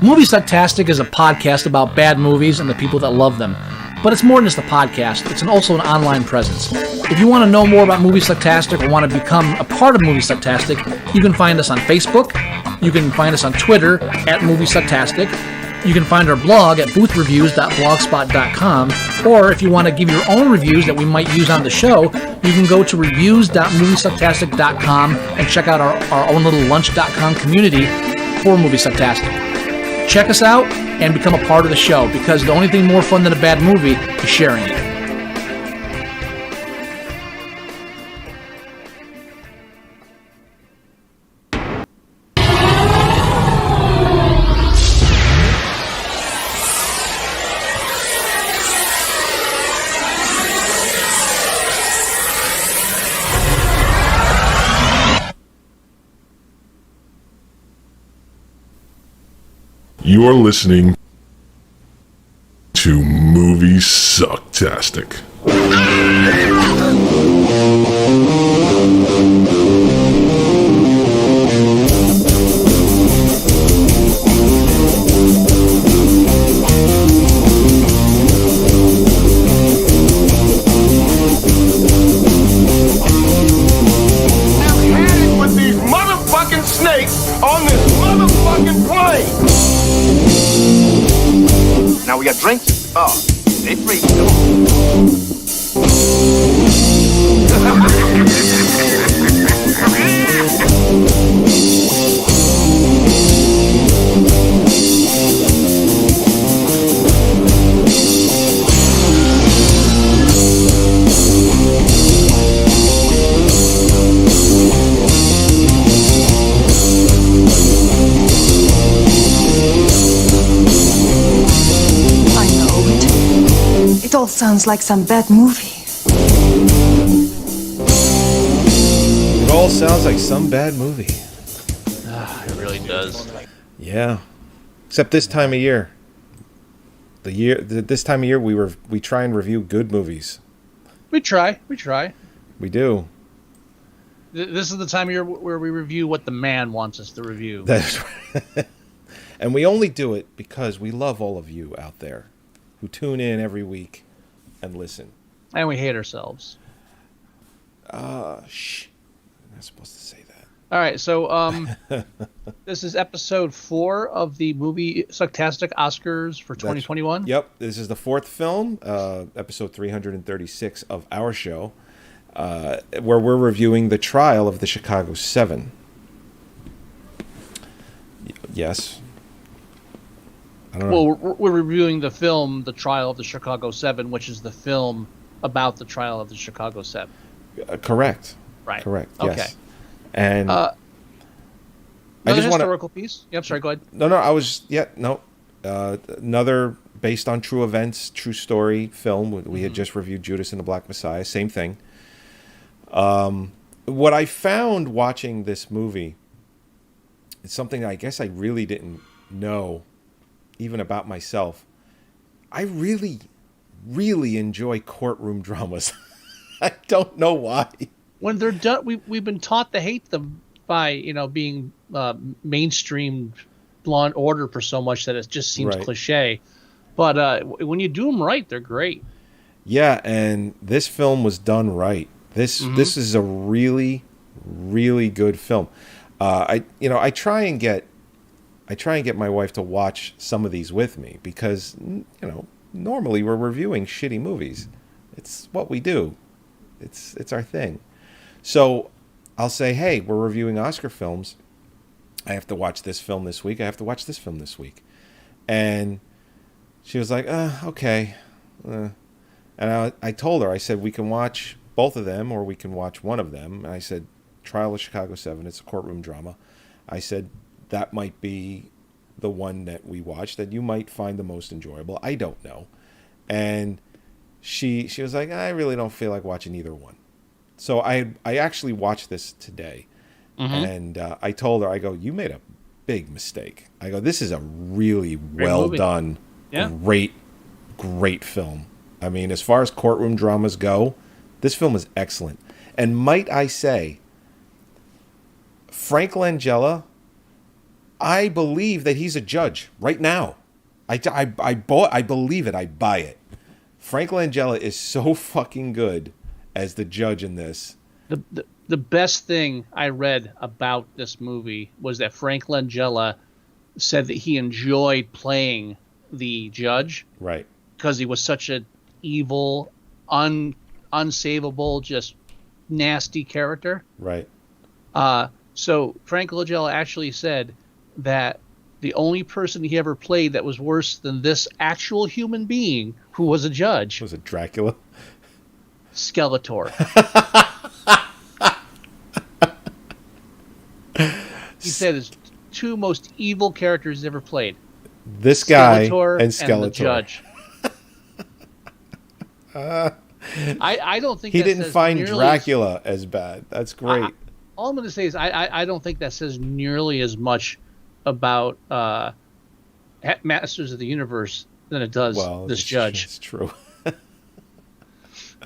Moviesucktastic is a podcast about bad movies and the people that love them. But it's more than just a podcast, it's also an online presence. If you want to know more about Moviesucktastic or want to become a part of Moviesucktastic, you can find us on Facebook, you can find us on Twitter at Moviesucktastic, you can find our blog at boothreviews.blogspot.com, or if you want to give your own reviews that we might use on the show, you can go to reviews.moviesucktastic.com and check out our own little lunch.com community for Moviesucktastic. Check us out and become a part of the show, because the only thing more fun than a bad movie is sharing it. You're listening to Moviesucktastic. Now we got drinks? Oh, they free. It all sounds like some bad movie. It all sounds like some bad movie. It really does. Yeah. Except this time of year. This time of year we try and review good movies. We try. We do. This is the time of year where we review what the man wants us to review. That's right. And we only do it because we love all of you out there who tune in every week and listen. And we hate ourselves. Shh. I'm not supposed to say that. All right, so this is episode 4 of the Moviesucktastic Oscars for 2021. Yep, this is the 4th film, episode 336 of our show, where we're reviewing the trial of the Chicago 7. Yes. I don't know. Well, we're reviewing the film, The Trial of the Chicago 7, which is the film about the trial of the Chicago 7. Correct. Right. Correct. Okay. Yes. And another historical piece. Yep. Sorry. Go ahead. Another based on true events, true story film. We had just reviewed Judas and the Black Messiah. Same thing. What I found watching this movie is something I guess I really didn't know even about myself. I really, really enjoy courtroom dramas. I don't know why. When they're done, we've been taught to hate them by being mainstream Law and Order for so much that it just seems cliche. But when you do them right, they're great. Yeah, and this film was done right. This is a really, really good film. I try and get my wife to watch some of these with me because normally we're reviewing shitty movies. It's what we do. It's our thing. So I'll say, hey, we're reviewing Oscar films. I have to watch this film this week. I have to watch this film this week. And she was like, okay. And I told her, I said, we can watch both of them or we can watch one of them. And I said, Trial of Chicago 7, it's a courtroom drama. I said, that might be the one that we watch that you might find the most enjoyable. I don't know. And she was like, I really don't feel like watching either one. So I actually watched this today. And I told her, I go, you made a big mistake. I go, this is a really well done, great film. I mean, as far as courtroom dramas go, this film is excellent. And might I say, Frank Langella I believe that he's a judge right now. I believe it. I buy it. Frank Langella is so fucking good as the judge in this. The best thing I read about this movie was that Frank Langella said that he enjoyed playing the judge, Right. because he was such an evil, unsavable, just nasty character. Right. So Frank Langella actually said that the only person he ever played that was worse than this actual human being who was a judge Was it Dracula? Skeletor. He said his two most evil characters he's ever played. This guy Skeletor and Skeletor. the judge. I don't think He that didn't says find nearly Dracula as bad. That's great. all I'm going to say is I don't think that says nearly as much about Masters of the Universe than it does this judge. It's true.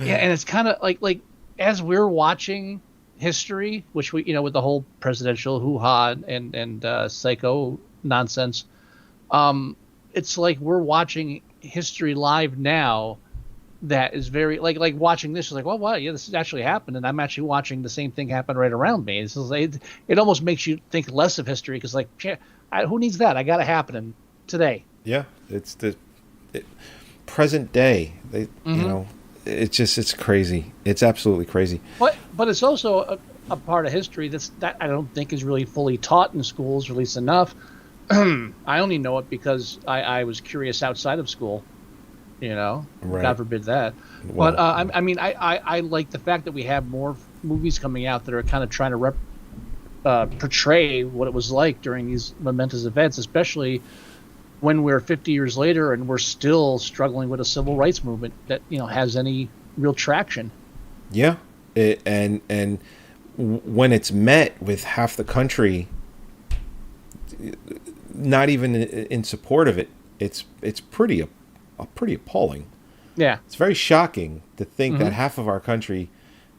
Yeah, and it's kind of like as we're watching history, which we with the whole presidential hoo-ha and psycho nonsense, it's like we're watching history live now. That is very like watching this is like, well, wow, yeah, this has actually happened, and I'm actually watching the same thing happen right around me. This is it almost makes you think less of history because who needs that? I got it happening today. Yeah, it's the present day. It's crazy. It's absolutely crazy. But it's also a part of history that I don't think is really fully taught in schools, or at least enough. I only know it because I was curious outside of school. Right. God forbid that. Well, But I like the fact that we have more movies coming out that are kind of trying to portray what it was like during these momentous events, especially when we're 50 years later and we're still struggling with a civil rights movement that has any real traction. Yeah, and when it's met with half the country not even in support of it, it's pretty appalling. Yeah, it's very shocking to think that half of our country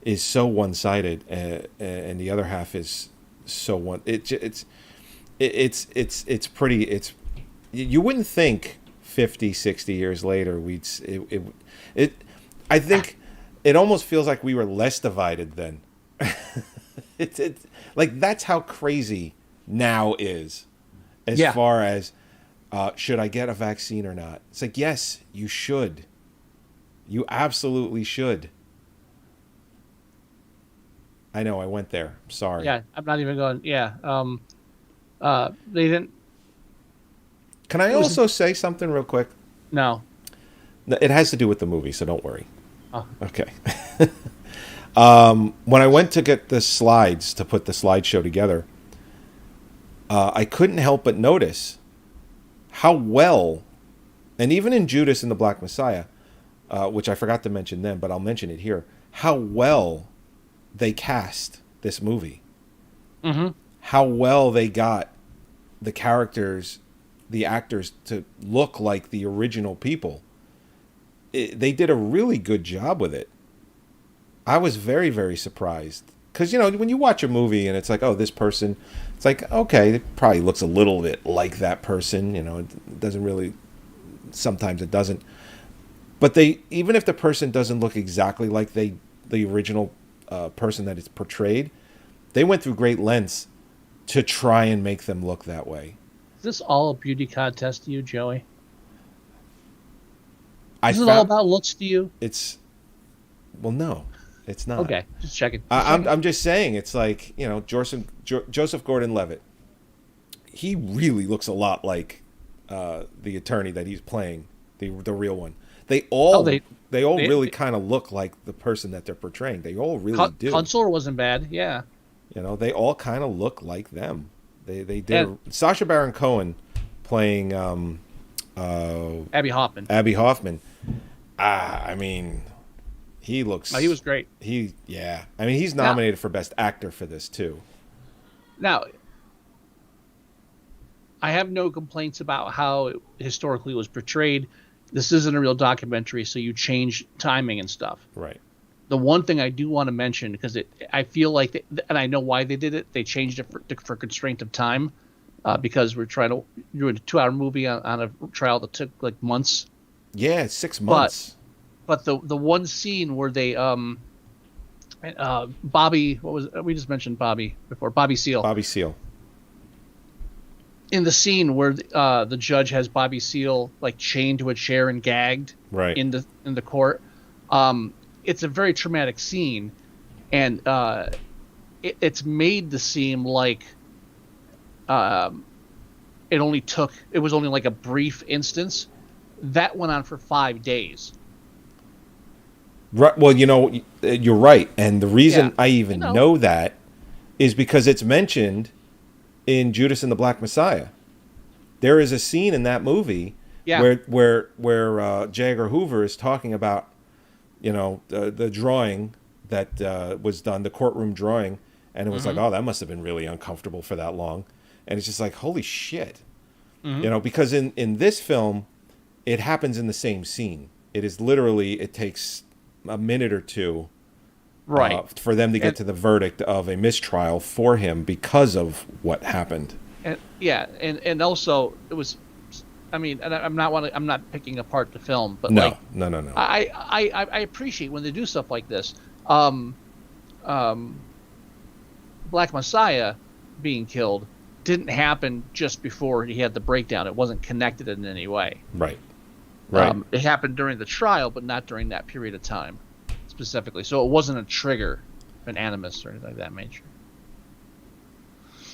is so one-sided and the other half is so one. It's pretty. You wouldn't think 50, 60 years later I think it almost feels like we were less divided then. It's like that's how crazy now is, as far as should I get a vaccine or not? It's like, yes, you should. You absolutely should. I know I went there. I'm sorry. Yeah, I'm not even going. Yeah, they didn't. Can I also say something real quick? No. It has to do with the movie, so don't worry. Oh. Okay. When I went to get the slides to put the slideshow together, I couldn't help but notice how well, and even in Judas and the Black Messiah, which I forgot to mention then, but I'll mention it here, how well they cast this movie. Mm-hmm. How well they got the characters, the actors to look like the original people. They did a really good job with it. I was very, very surprised. Because, when you watch a movie and it's like, oh, this person, it's like, okay, it probably looks a little bit like that person. It doesn't really, sometimes it doesn't. But even if the person doesn't look exactly like the original person that is portrayed, they went through great lengths to try and make them look that way. Is this all a beauty contest to you, Joey? Is it all about looks to you? Well, no, it's not. Okay, just checking. I'm just saying, it's like, Joseph Gordon-Levitt. He really looks a lot like the attorney that he's playing, the real one. They all really kind of look like the person that they're portraying. They all really do. Kunstler wasn't bad, yeah. They all kind of look like them. They did. Sacha Baron Cohen playing Abby Hoffman. I mean, he looks. Oh, he was great. I mean, he's nominated for Best Actor for this too. Now, I have no complaints about how it historically was portrayed. This isn't a real documentary, so you change timing and stuff. Right. The one thing I do want to mention, because I feel like, and I know why they did it, they changed it for constraint of time. because we're trying to do a 2-hour movie on a trial that took like months. Yeah, 6 months. But the one scene where they Bobby, what was we just mentioned Bobby before, Bobby Seale. Bobby Seale. In the scene where the judge has Bobby Seale like chained to a chair and gagged in the court, it's a very traumatic scene, and it's made to seem like it was only like a brief instance. That went on for 5 days. Right. Well, you're right, and the reason I even know that is because it's mentioned in Judas and the Black Messiah. There is a scene in that movie where J. Edgar Hoover is talking about, the drawing that was done, the courtroom drawing, and it was like, oh, that must have been really uncomfortable for that long. And it's just like, holy shit. Because in this film, it happens in the same scene. It is literally, it takes a minute or two for them to get to the verdict of a mistrial for him because of what happened. And also it was, I mean, and I'm not picking apart the film, but no. I appreciate when they do stuff like this. Black Messiah being killed didn't happen just before he had the breakdown. It wasn't connected in any way. Right. It happened during the trial, but not during that period of time specifically. So it wasn't a trigger, an animus or anything like that nature.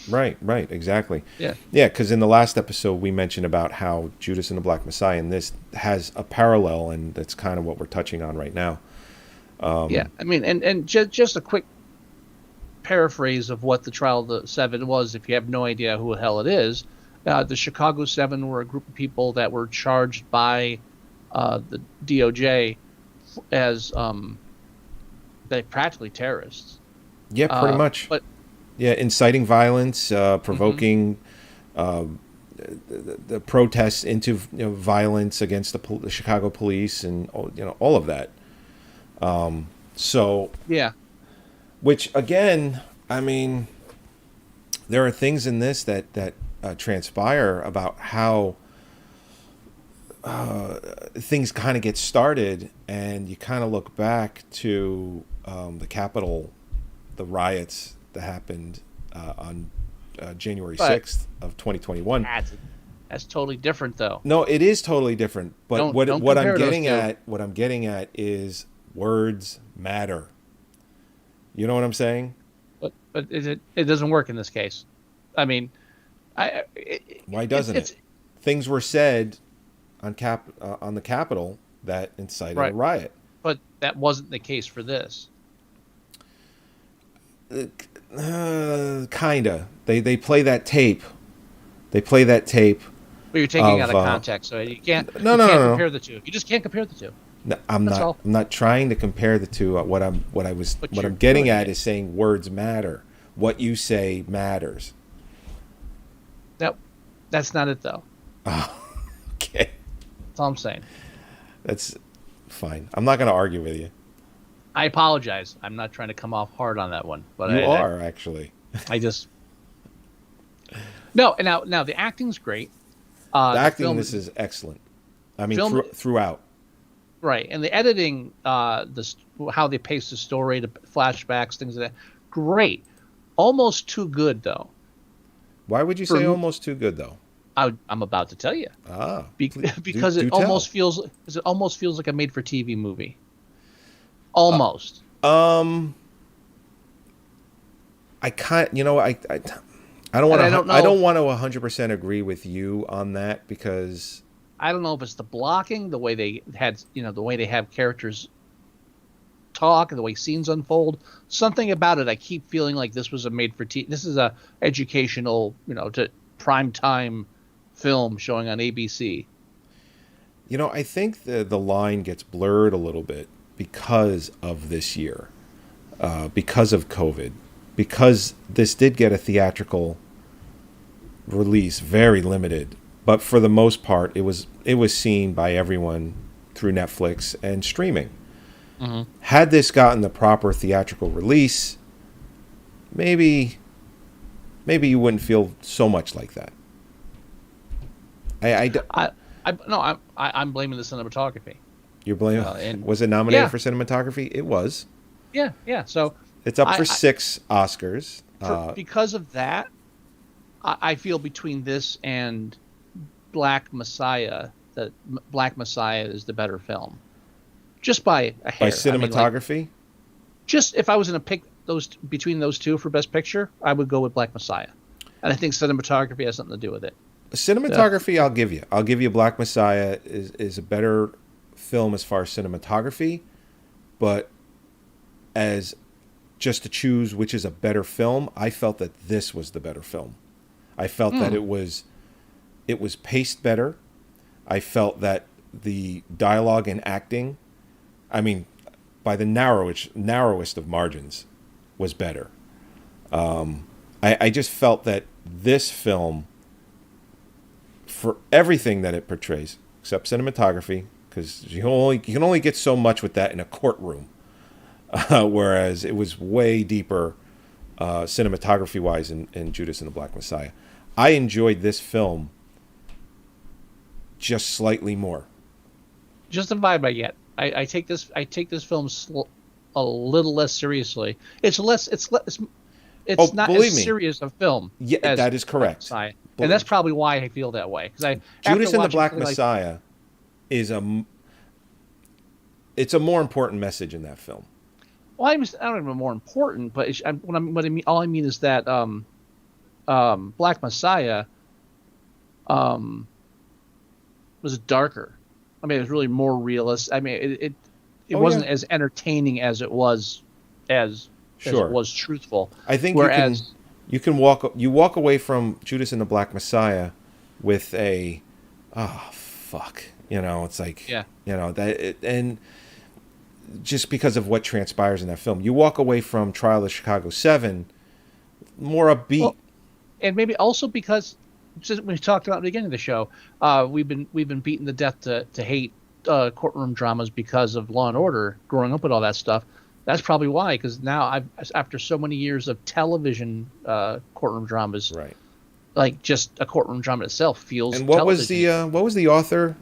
Right, exactly. Yeah, because in the last episode we mentioned about how Judas and the Black Messiah, and this has a parallel, and that's kind of what we're touching on right now. I mean, and just a quick paraphrase of what the Trial of the Seven was, if you have no idea who the hell it is. The Chicago Seven were a group of people that were charged by the DOJ as they practically terrorists. Yeah, pretty much. But inciting violence, provoking the protests into violence against the Chicago police, and all of that. Which again, I mean, there are things in this that transpire about how things kind of get started, and you kind of look back to the Capitol, the riots that happened on January 6th of 2021. That's totally different, though. No, it is totally different. But what I'm getting at is words matter. You know what I'm saying? But it doesn't work in this case. I mean, why doesn't it? Things were said on the Capitol that incited a riot. But that wasn't the case for this. Kinda. They play that tape. But you're taking it out of context, so you can't. Compare the two. You just can't compare the two. No, I'm not trying to compare the two. What I'm getting at is saying words matter. What you say matters. That's not it, though. Oh, okay. That's all I'm saying. That's fine. I'm not going to argue with you. I apologize. I'm not trying to come off hard on that one, but you are actually. I just no. And now the acting's great. The acting in this is excellent. I mean, throughout. Right, and the editing, how they pace the story, the flashbacks, things like that, great. Almost too good, though. Why would you say almost too good, though? I'm about to tell you. Because it almost feels like a made-for-TV movie. Almost. I can't. I don't want to. I don't want to 100% agree with you on that, because I don't know if it's the blocking, the way they had, the way they have characters talk, and the way scenes unfold. Something about it, I keep feeling like this was a made-for-TV. This is a educational, to prime time film showing on ABC. I think the line gets blurred a little bit because of this year, because of COVID, because this did get a theatrical release, very limited, but for the most part, it was seen by everyone through Netflix and streaming. Mm-hmm. Had this gotten the proper theatrical release, maybe maybe you wouldn't feel so much like that. I'm blaming the cinematography. You're blaming. Was it nominated for cinematography? It was. Yeah. So it's up for 6 Oscars. Because of that, I feel between this and Black Messiah, that Black Messiah is the better film, just by a hair. By cinematography. Just if I was going to pick between those two for Best Picture, I would go with Black Messiah, and I think cinematography has something to do with it. Cinematography, I'll give you. I'll give you Black Messiah is a better film as far as cinematography, but as just to choose which is a better film, I felt that this was the better film. I felt that it was paced better. I felt that the dialogue and acting, I mean, by the narrowest of margins, was better. I just felt that this film, for everything that it portrays, except cinematography, because you can only get so much with that in a courtroom, whereas it was way deeper cinematography-wise in Judas and the Black Messiah. I enjoyed this film just slightly more. Just the vibe I get. I take this film a little less seriously. It's not as serious a film. Yeah, that is correct. And that's probably why I feel that way. Because Judas and the Black Messiah is it's a more important message in that film. Well, I don't know more important, but all I mean is that Black Messiah was darker. I mean, it was really more realist. I mean, it wasn't as entertaining as it was as it was truthful. I think you can walk away from Judas and the Black Messiah with a fuck. It's like and just because of what transpires in that film, you walk away from Trial of Chicago 7 more upbeat. Well, and maybe also because since we talked about at the beginning of the show, we've been beaten to death to hate courtroom dramas because of Law and Order. Growing up with all that stuff, that's probably why. Because now after so many years of television courtroom dramas, right? Like just a courtroom drama itself feels. And what was the author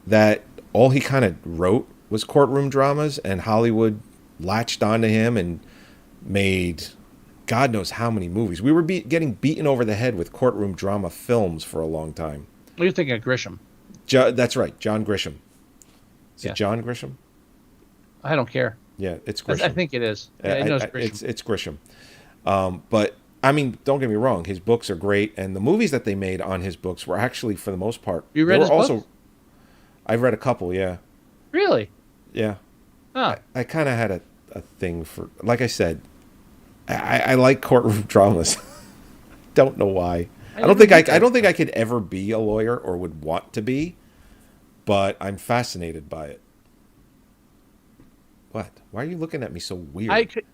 that all he kind of wrote was courtroom dramas, and Hollywood latched onto him and made God knows how many movies. We were getting beaten over the head with courtroom drama films for a long time. What are you thinking of Grisham? That's right, John Grisham. Is it John Grisham? I don't care. Yeah, it's Grisham. I think it is. Yeah, Grisham. It's Grisham. But I mean, don't get me wrong. His books are great, and the movies that they made on his books were actually, for the most part, you read his books? I've read a couple. Yeah. Really? Yeah. Huh. I kind of had a thing for, like I said, I like courtroom dramas. Don't know why. I don't think I could ever be a lawyer or would want to be, but I'm fascinated by it. What? Why are you looking at me so weird?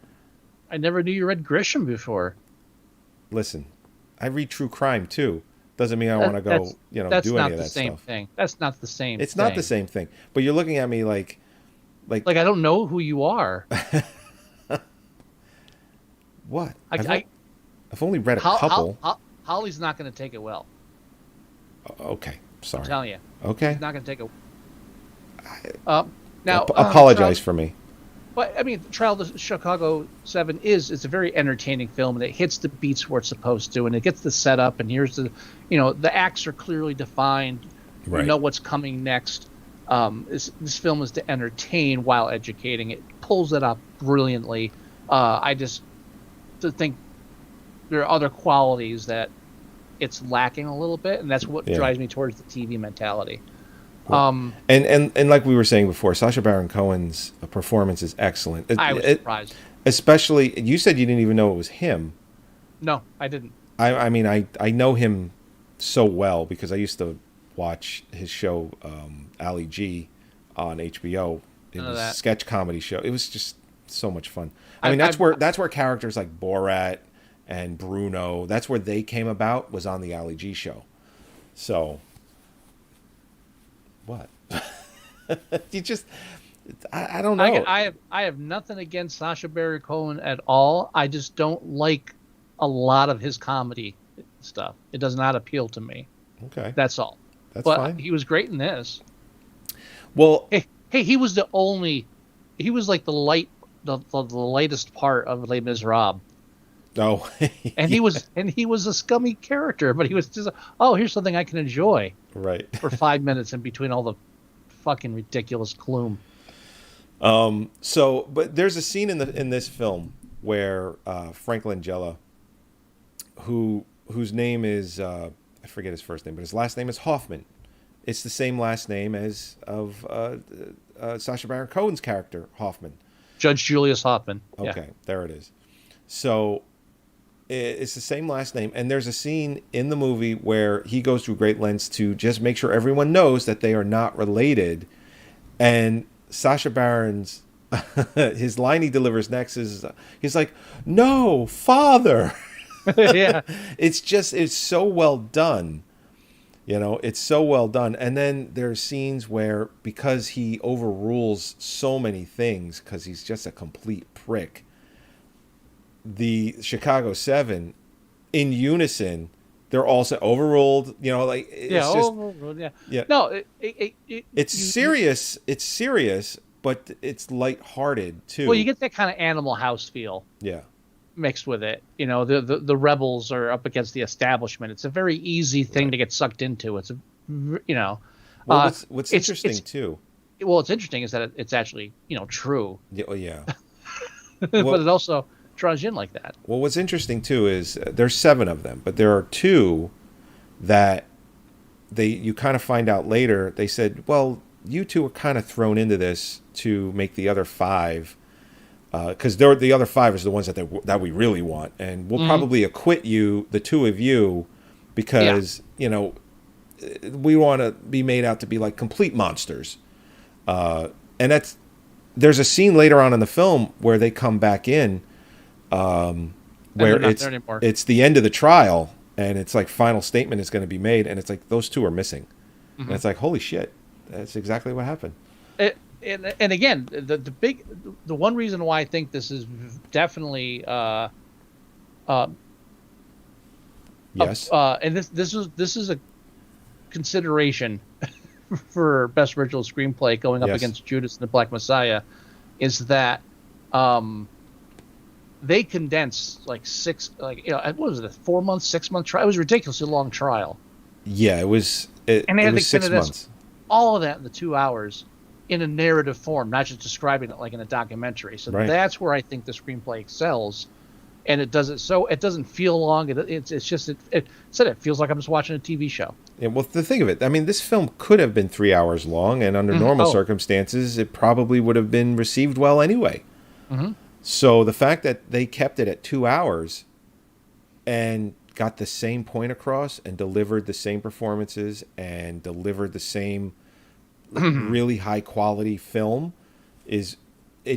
I never knew you read Grisham before. Listen, I read true crime too. Doesn't mean I want to go, do any of that stuff. That's not the same thing. That's not the same thing. It's not the same thing. But you're looking at me like I don't know who you are. What? I've only read a couple. Holly's not going to take it well. Okay, sorry. I'm telling you. Okay. He's not going to take it. Now, apologize for me. But I mean, Trial of Chicago 7 is a very entertaining film, and it hits the beats where it's supposed to, and it gets the setup. And here's the acts are clearly defined. Right. You know what's coming next. This film is to entertain while educating. It pulls it up brilliantly. I just think there are other qualities that it's lacking a little bit, and that's what drives me towards the TV mentality. Cool. And like we were saying before, Sacha Baron Cohen's performance is excellent. I was surprised. Especially, you said you didn't even know it was him. No, I didn't. I mean, I know him so well because I used to watch his show, Ali G, on HBO. It was a sketch comedy show. It was just so much fun. I mean, that's where characters like Borat and Bruno, that's where they came about, was on the Ali G show. So, what? You just, I don't know. I have nothing against Sacha Baron Cohen at all. I just don't like a lot of his comedy stuff. It does not appeal to me. Okay. That's all. That's but fine. He was great in this. Well, Hey, he was like the lightest part of Les Miserables. oh, And he was a scummy character, but he was just here's something I can enjoy right. for 5 minutes in between all the fucking ridiculous gloom. So, but there's a scene in this film where Frank Langella, whose name is I forget his first name, but his last name is Hoffman. It's the same last name as of Sacha Baron Cohen's character, Hoffman. Judge Julius Hoffman. Okay, there it is. So it's the same last name, and there's a scene in the movie where he goes through great lengths to just make sure everyone knows that they are not related. And Sacha Baron's his line he delivers next is he's like, "No, father." Yeah. It's so well done. It's so well done. And then there's scenes where, because he overrules so many things, because he's just a complete prick, the Chicago 7, in unison, they're also overruled. Overruled, yeah. Yeah. No, It's serious. It's serious, but it's lighthearted too. Well, you get that kind of Animal House feel. Yeah. Mixed with it, the rebels are up against the establishment. It's a very easy thing to get sucked into. It's Well, what's interesting too. Well, what's interesting is that it's actually true. Yeah. But it also draws you in like that. Well, what's interesting too is there's 7 of them, but there are 2 that you kind of find out later. They said, well, you 2 are kind of thrown into this to make the other 5. Because the other 5 is the ones that we really want, and we'll probably acquit you, the 2 of you, because we want to be made out to be like complete monsters. And there's a scene later on in the film where they come back in, where it's the end of the trial, and it's like final statement is going to be made, and it's like those 2 are missing, and it's like, holy shit, that's exactly what happened. And again, the one reason why I think this is definitely yes, and this is a consideration for best original screenplay going up against Judas and the Black Messiah, is that they condensed what was it, a 4 month, 6 month trial? It was a ridiculously long trial. Yeah, it was. And they had to 6 months. All of that in the 2 hours. In a narrative form, not just describing it like in a documentary. So that's where I think the screenplay excels, and it does it so it doesn't feel long. It feels like I'm just watching a TV show. Yeah, well, the thing of it, I mean, this film could have been 3 hours long, and under normal circumstances, it probably would have been received well anyway. Mm-hmm. So the fact that they kept it at 2 hours and got the same point across and delivered the same performances and delivered the same really high quality film it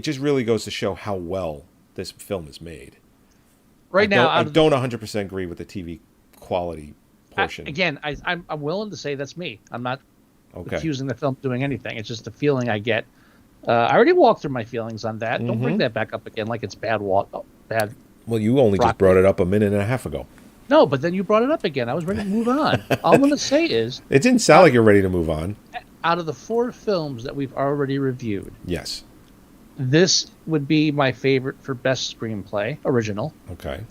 just really goes to show how well this film is made. I don't 100% agree with the TV quality portion. I'm willing to say that's me. I'm not accusing the film of doing anything. It's just the feeling I get. I already walked through my feelings on that. Don't bring that back up again like it's bad. Well, you only just brought it up a minute and a half ago. No, but then you brought it up again. I was ready to move on. All I'm going to say is, it didn't sound like you're ready to move on. Out of the 4 films that we've already reviewed, yes, this would be my favorite for best screenplay, original. Okay.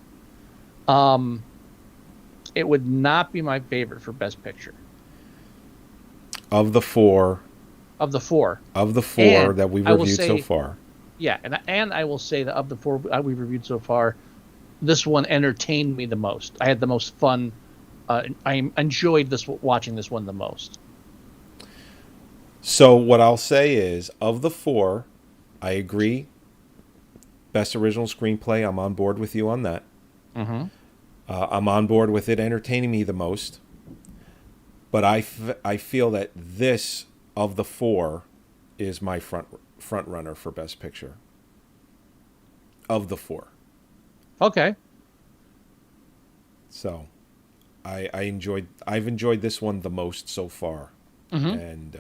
It would not be my favorite for best picture. Of the four and that we've reviewed so far. Yeah, and I will say that of the 4 we've reviewed so far, this one entertained me the most. I had the most fun. I enjoyed watching this one the most. So what I'll say is, of the 4, I agree. Best original screenplay, I'm on board with you on that. Mm-hmm. I'm on board with it entertaining me the most. But I feel that this, of the 4, is my front runner for best picture. Of the 4. Okay. So, I've enjoyed this one the most so far. Mm-hmm. And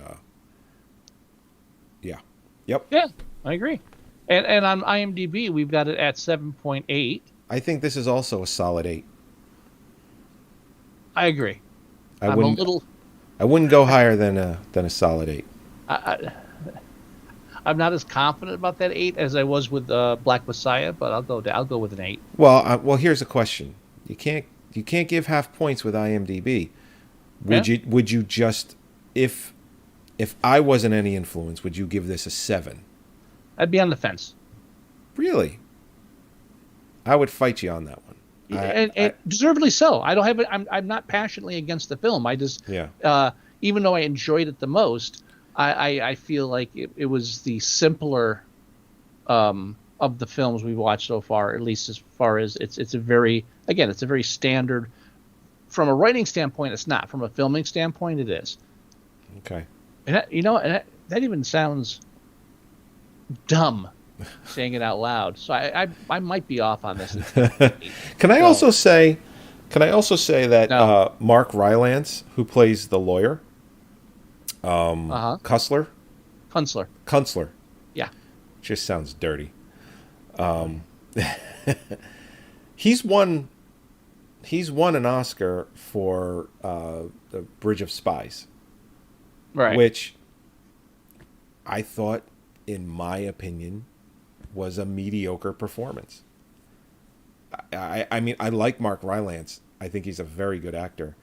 Yep. Yeah, I agree. And on IMDb, we've got it at 7.8. I think this is also a solid 8. I agree. I I'm wouldn't. a little. I wouldn't go higher than a solid 8. I'm not as confident about that 8 as I was with Black Messiah, but I'll go with an 8. Well, here's a question. You can't give half points with IMDb. Would you just, if I wasn't any influence, would you give this a 7? I'd be on the fence. Really? I would fight you on that one. And deservedly so. I don't have it. I'm not passionately against the film. I just, even though I enjoyed it the most, I feel like it was the simpler of the films we've watched so far. At least as far as it's a very standard. From a writing standpoint, it's not. From a filming standpoint, it is. Okay. And that even sounds dumb, saying it out loud. So I might be off on this. Can I also say that Mark Rylance, who plays the lawyer, Kunstler, yeah, just sounds dirty. He's won an Oscar for the Bridge of Spies, right? Which I thought, in my opinion, was a mediocre performance. I mean, I like Mark Rylance. I think he's a very good actor.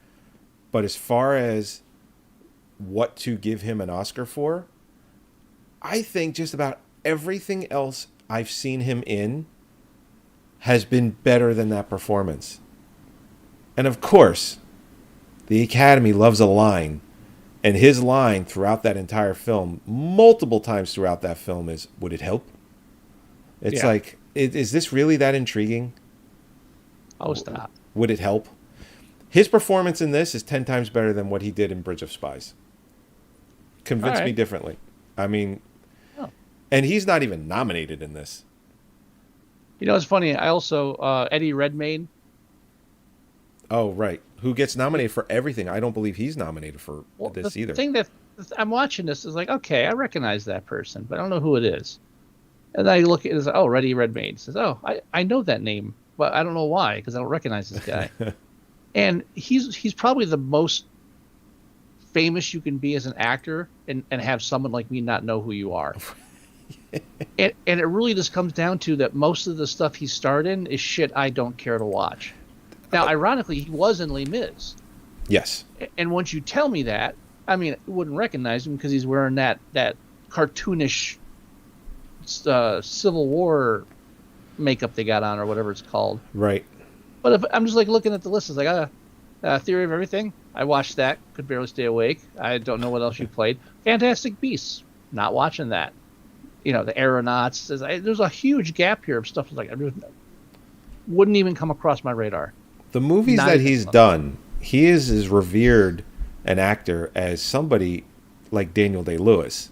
But as far as what to give him an Oscar for, I think just about everything else I've seen him in has been better than that performance. And of course, the Academy loves a line. And his line throughout that entire film, multiple times throughout that film, is, "Would it help?" It's like, is this really that intriguing? Oh, stop. Would it help? His performance in this is 10 times better than what he did in Bridge of Spies. Convince me differently. I mean, and he's not even nominated in this. You know, it's funny. I also, Eddie Redmayne. Oh, right. Who gets nominated for everything. I don't believe he's nominated for this either. The thing that I'm watching this is like, okay, I recognize that person, but I don't know who it is. And I look at it as, Eddie Redmayne. Says, I know that name, but I don't know why, because I don't recognize this guy. And he's probably the most famous you can be as an actor and have someone like me not know who you are. and it really just comes down to that most of the stuff he starred in is shit I don't care to watch. Now, ironically, he was in Les Mis. Yes. And once you tell me that, I mean, I wouldn't recognize him because he's wearing that cartoonish Civil War makeup they got on, or whatever it's called. Right. But if I'm just like looking at the list, it's like Theory of Everything. I watched that. Could barely stay awake. I don't know what else you played. Fantastic Beasts. Not watching that. You know, the Aeronauts. There's a huge gap here of stuff like I wouldn't even come across my radar. The movies that he's done, he is as revered an actor as somebody like Daniel Day-Lewis.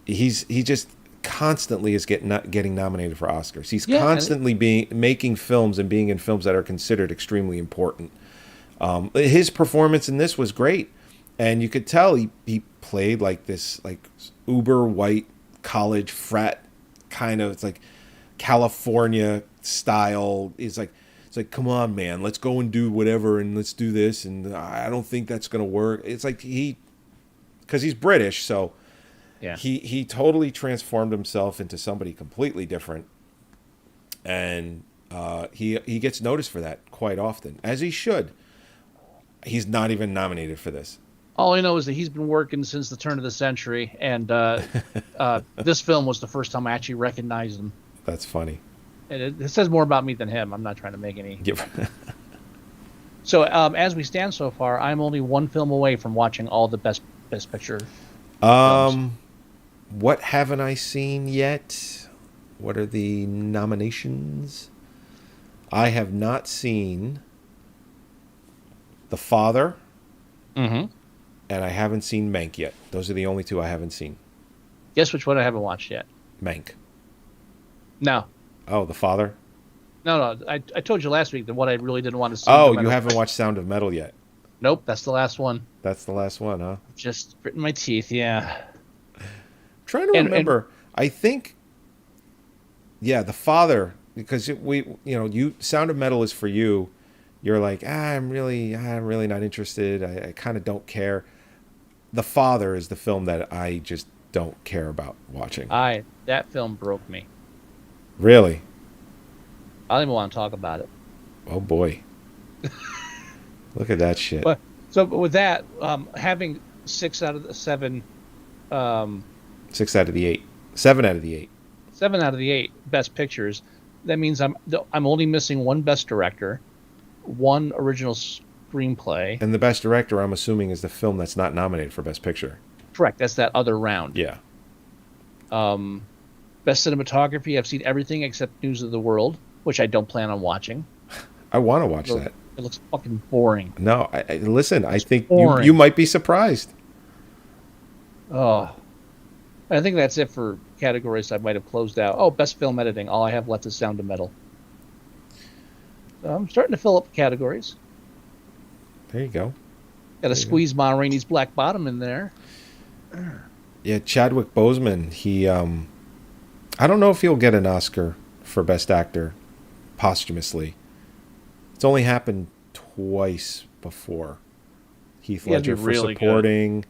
He just constantly is getting nominated for Oscars. He's constantly making films and being in films that are considered extremely important. His performance in this was great, and you could tell he played like this uber white college frat kind of, it's like California style. It's like, come on, man, let's go and do whatever, and let's do this, and I don't think that's going to work. It's like because he's British, so he totally transformed himself into somebody completely different, and he gets noticed for that quite often, as he should. He's not even nominated for this. All I know is that he's been working since the turn of the century, and this film was the first time I actually recognized him. That's funny. And it says more about me than him. I'm not trying to make any. So as we stand so far, I'm only one film away from watching all the best picture films. What haven't I seen yet? What are the nominations? I have not seen The Father, and I haven't seen Mank yet. Those are the only two I haven't seen. Guess which one I haven't watched yet? Mank. No. Oh, The Father? No. I told you last week that what I really didn't want to see. Oh, you haven't watched Sound of Metal yet? Nope, that's the last one. That's the last one, huh? Just gritting my teeth, yeah. I'm trying to remember. I think, The Father, because Sound of Metal is for you, you're like, I'm really not interested. I kind of don't care. The Father is the film that I just don't care about watching. That film broke me. Really? I don't even want to talk about it. Oh boy. Look at that shit. But with that, having 6 out of the 7, 6 out of the 8, 7 out of the 8, 7 out of the 8 best pictures. That means I'm only missing 1 best director, 1 original screenplay. And the best director, I'm assuming, is the film that's not nominated for best picture. Correct. That's that other round. Yeah. Best cinematography. I've seen everything except News of the World, which I don't plan on watching. I want to watch that. It looks fucking boring. No, listen. I think boring. you might be surprised. Oh, I think that's it for categories I might have closed out. Oh, best film editing. All I have left is Sound of Metal. I'm starting to fill up categories. There you go. Got to squeeze Ma Rainey's Black Bottom in there. Yeah, Chadwick Boseman. He, I don't know if he'll get an Oscar for Best Actor posthumously. It's only happened twice before. Heath Ledger for really supporting,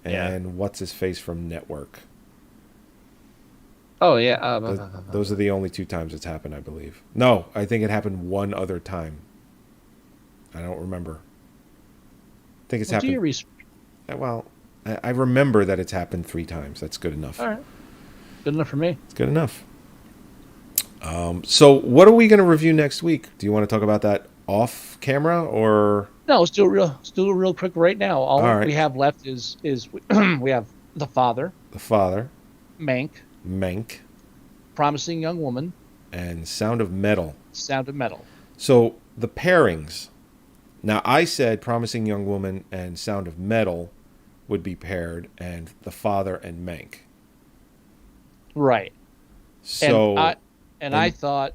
and what's his face from Network. Oh yeah, those are the only 2 times it's happened, I believe. No, I think it happened 1 other time. I don't remember. I think it's happened. Do your research. Well, I remember that it's happened 3 times. That's good enough. All right, good enough for me. It's good enough. So what are we going to review next week? Do you want to talk about that off camera or? No, let's do it real quick right now. All right. we have left is we have The Father, Mank, Promising Young Woman, and Sound of Metal. So the pairings. Now I said Promising Young Woman and Sound of Metal would be paired, and The Father and Mank. Right. So I thought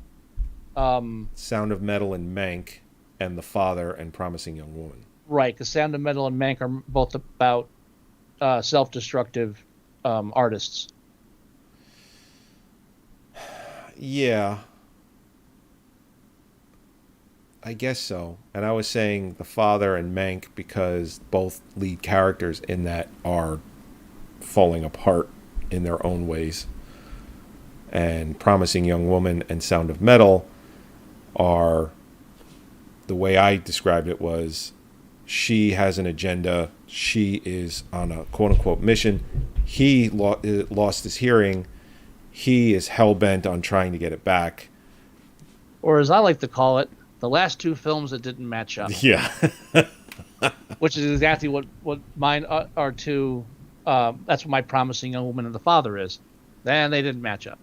Sound of Metal and Mank, and The Father and Promising Young Woman. Right, because Sound of Metal and Mank are both about self-destructive artists. Yeah. I guess so. And I was saying The Father and Mank because both lead characters in that are falling apart in their own ways. And Promising Young Woman and Sound of Metal are, the way I described it was, she has an agenda. She is on a quote-unquote mission. He lost his hearing. He is hell-bent on trying to get it back. Or as I like to call it, the last 2 films that didn't match up. Yeah. Which is exactly what mine are too. That's what my Promising Young Woman and The Father is. Then they didn't match up.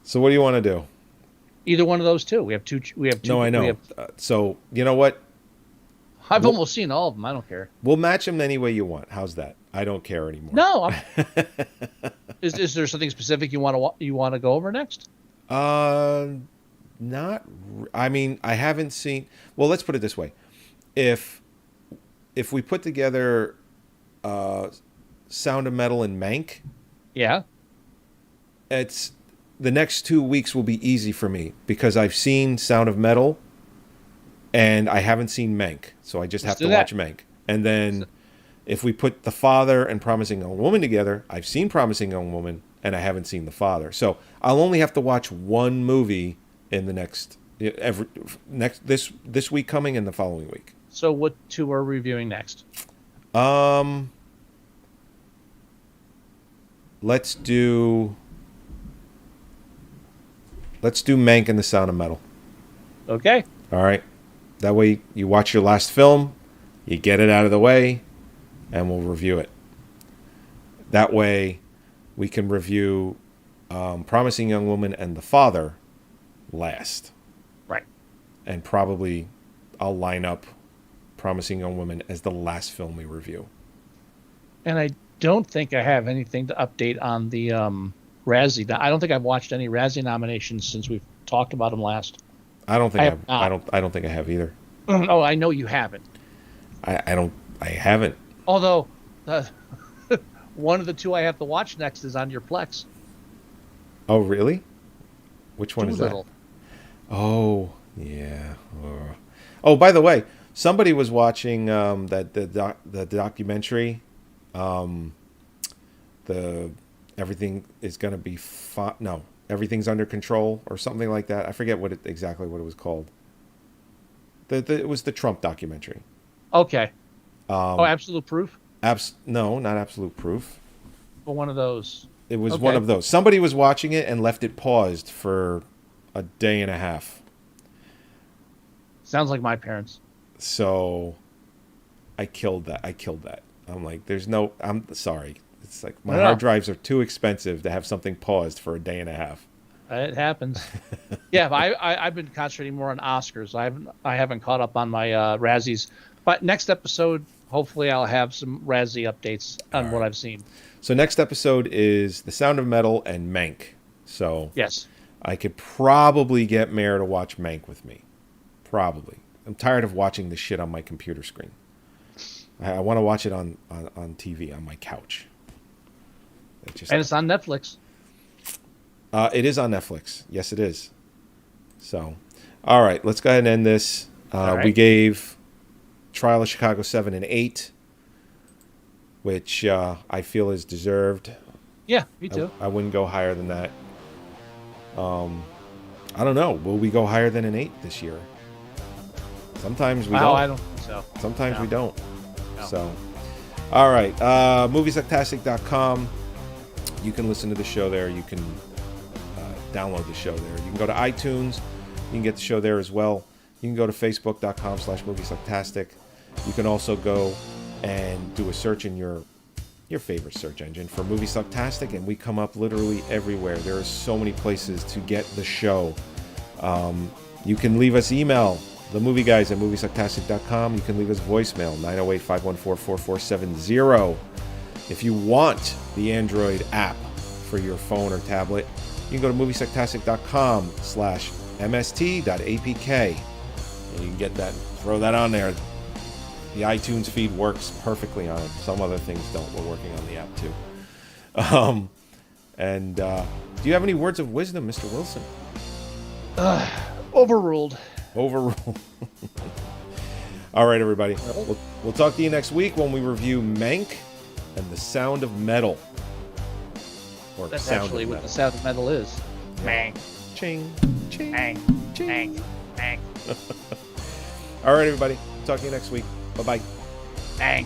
So what do you want to do? Either one of those 2. We have two. No, I know. So you know what? I've almost seen all of them. I don't care. We'll match them any way you want. How's that? I don't care anymore. No. Is there something specific you want to go over next? Not. I mean, I haven't seen. Well, let's put it this way: if we put together Sound of Metal and Mank, yeah, it's the next 2 weeks will be easy for me because I've seen Sound of Metal, and I haven't seen Mank, so I just have to watch Mank. And then, if we put The Father and Promising Young Woman together, I've seen Promising Young Woman, and I haven't seen The Father. So I'll only have to watch one movie in the this week coming and the following week. So what 2 are we reviewing next? Let's do Mank and the Sound of Metal. Okay. All right. That way you watch your last film, you get it out of the way, and we'll review it. That way we can review Promising Young Woman and The Father last. Right. And probably I'll line up Promising Young Woman as the last film we review. And I don't think I have anything to update on the Razzie. I don't think I've watched any Razzie nominations since we've talked about them last. I don't think I don't think I have either. Oh, I know you haven't. I haven't. Although one of the 2 I have to watch next is on your Plex. Oh, really? Which one is that? Doolittle. Oh, yeah. Oh, by the way, somebody was watching the documentary, the everything is going to be fine. No, everything's under control or something like that. I forget exactly what it was called. It was the Trump documentary. Okay. Absolute Proof? No, not Absolute Proof. But one of those. It was one of those. Somebody was watching it and left it paused for a day and a half. Sounds like my parents. So I killed that. I'm like, I'm sorry. It's like my hard drives are too expensive to have something paused for a day and a half. It happens. Yeah, but I've been concentrating more on Oscars. I haven't caught up on my Razzies. But next episode, hopefully I'll have some Razzie updates on what I've seen. So next episode is The Sound of Metal and Mank. So yes, I could probably get Mare to watch Mank with me. Probably. I'm tired of watching this shit on my computer screen. I want to watch it on TV on my couch. And it's on Netflix. It is on Netflix. Yes, it is. So, all right, let's go ahead and end this. Right. We gave Trial of Chicago 7 and 8, which I feel is deserved. Yeah, me too. I wouldn't go higher than that. I don't know. Will we go higher than an 8 this year? Sometimes we don't. I don't think so. Sometimes we don't. No. So, all right. Moviesucktastic.com. You can listen to the show there. You can download the show there. You can go to iTunes. You can get the show there as well. You can go to facebook.com/Moviesucktastic. You can also go and do a search in your favorite search engine for Moviesucktastic, and we come up literally everywhere. There are so many places to get the show. You can leave us email, themovieguys at Moviesucktastic.com. You can leave us voicemail, 908-514-4470. If you want the Android app for your phone or tablet, you can go to moviessucktastic.com/mst.apk. And you can get that, throw that on there. The iTunes feed works perfectly on it. Some other things don't. We're working on the app too. Do you have any words of wisdom, Mr. Wilson? Overruled. Overruled. All right, everybody. We'll talk to you next week when we review Mank and The Sound of Metal. Or That's Sound actually of what Metal. The Sound of Metal is. Mank. Ching, ching, Mank. ching. Mank. All right, everybody. Talk to you next week. Bye-bye. Mank.